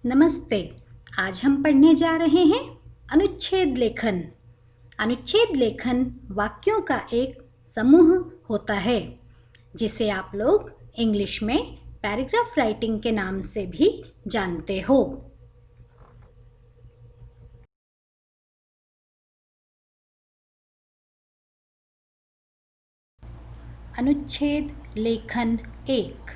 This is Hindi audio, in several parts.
नमस्ते। आज हम पढ़ने जा रहे हैं अनुच्छेद लेखन। अनुच्छेद लेखन वाक्यों का एक समूह होता है जिसे आप लोग इंग्लिश में पैराग्राफ राइटिंग के नाम से भी जानते हो। अनुच्छेद लेखन 1।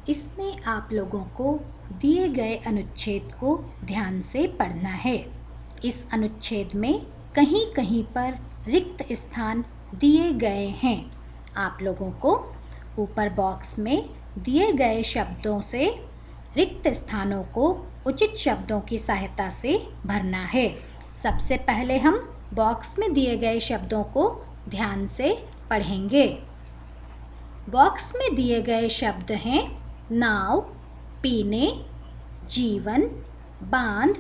इसमें आप लोगों को दिए गए अनुच्छेद को ध्यान से पढ़ना है। इस अनुच्छेद में कहीं कहीं पर रिक्त स्थान दिए गए हैं। आप लोगों को ऊपर बॉक्स में दिए गए शब्दों से रिक्त स्थानों को उचित शब्दों की सहायता से भरना है। सबसे पहले हम बॉक्स में दिए गए शब्दों को ध्यान से पढ़ेंगे। बॉक्स में दिए गए शब्द हैं नाव, पीने, जीवन, बांध,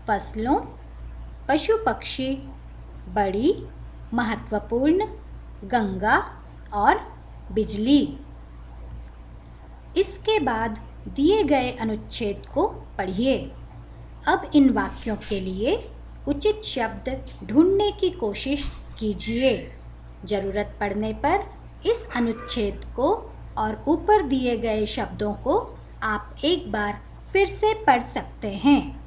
फसलों, पशु पक्षी, बड़ी, महत्वपूर्ण, गंगा और बिजली। इसके बाद दिए गए अनुच्छेद को पढ़िए। अब इन वाक्यों के लिए उचित शब्द ढूंढने की कोशिश कीजिए। ज़रूरत पड़ने पर इस अनुच्छेद को और ऊपर दिए गए शब्दों को आप एक बार फिर से पढ़ सकते हैं।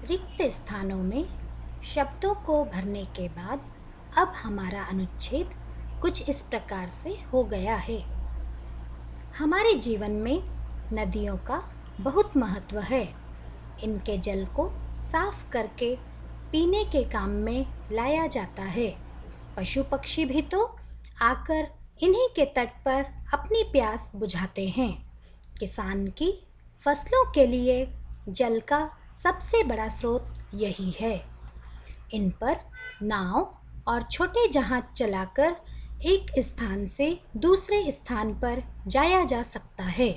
रिक्त स्थानों में शब्दों को भरने के बाद अब हमारा अनुच्छेद कुछ इस प्रकार से हो गया है। हमारे जीवन में नदियों का बहुत महत्व है। इनके जल को साफ करके पीने के काम में लाया जाता है। पशु पक्षी भी तो आकर इन्हीं के तट पर अपनी प्यास बुझाते हैं। किसान की फसलों के लिए जल का सबसे बड़ा स्रोत यही है। इन पर नाव और छोटे जहाज चलाकर एक स्थान से दूसरे स्थान पर जाया जा सकता है।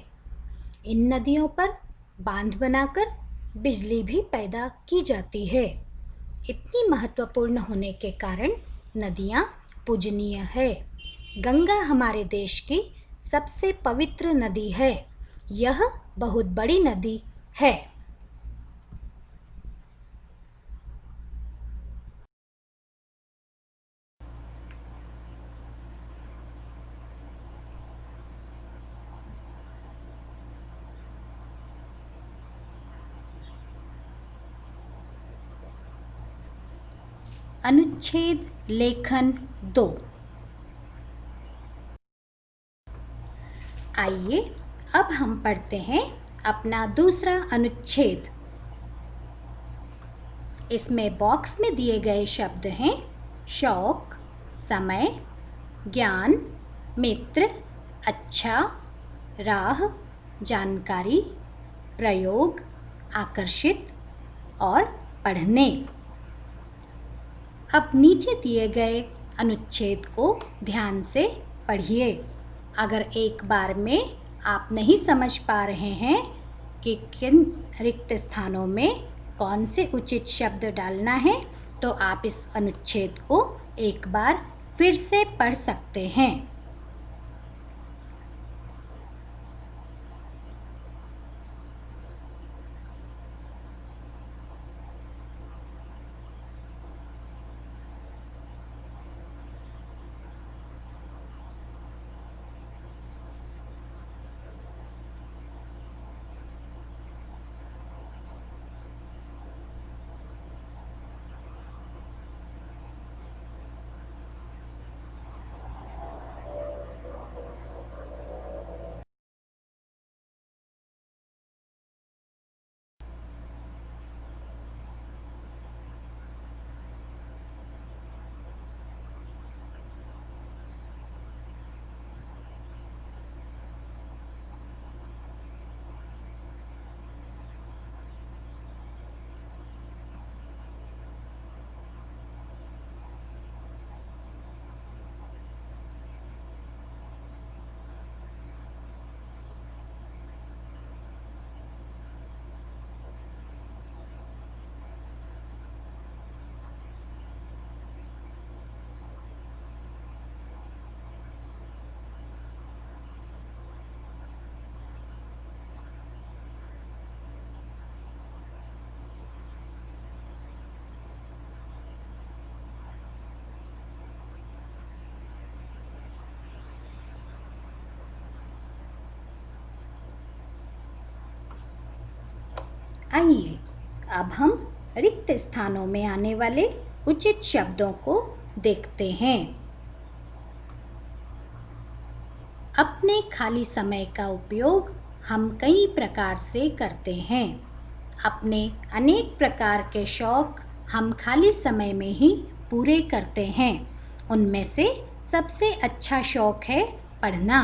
इन नदियों पर बांध बनाकर बिजली भी पैदा की जाती है। इतनी महत्वपूर्ण होने के कारण नदियाँ पूजनीय है। गंगा हमारे देश की सबसे पवित्र नदी है। यह बहुत बड़ी नदी है। अनुच्छेद लेखन 2। आइए अब हम पढ़ते हैं अपना दूसरा अनुच्छेद। इसमें बॉक्स में दिए गए शब्द हैं शौक, समय, ज्ञान, मित्र, अच्छा, राह, जानकारी, प्रयोग, आकर्षित और पढ़ने। अब नीचे दिए गए अनुच्छेद को ध्यान से पढ़िए। अगर एक बार में आप नहीं समझ पा रहे हैं कि किन रिक्त स्थानों में कौन से उचित शब्द डालना है, तो आप इस अनुच्छेद को एक बार फिर से पढ़ सकते हैं। आइए अब हम रिक्त स्थानों में आने वाले उचित शब्दों को देखते हैं। अपने खाली समय का उपयोग हम कई प्रकार से करते हैं। अपने अनेक प्रकार के शौक हम खाली समय में ही पूरे करते हैं। उनमें से सबसे अच्छा शौक है पढ़ना।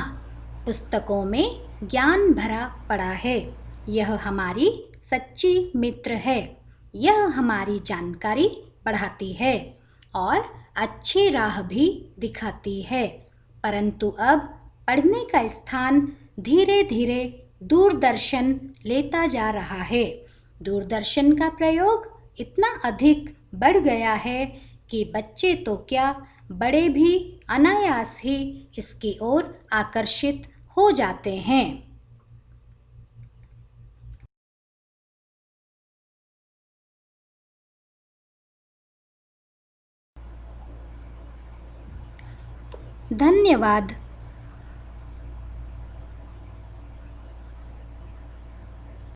पुस्तकों में ज्ञान भरा पड़ा है। यह हमारी सच्ची मित्र है। यह हमारी जानकारी बढ़ाती है और अच्छी राह भी दिखाती है। परंतु अब पढ़ने का स्थान धीरे धीरे दूरदर्शन लेता जा रहा है। दूरदर्शन का प्रयोग इतना अधिक बढ़ गया है कि बच्चे तो क्या, बड़े भी अनायास ही इसकी ओर आकर्षित हो जाते हैं। धन्यवाद।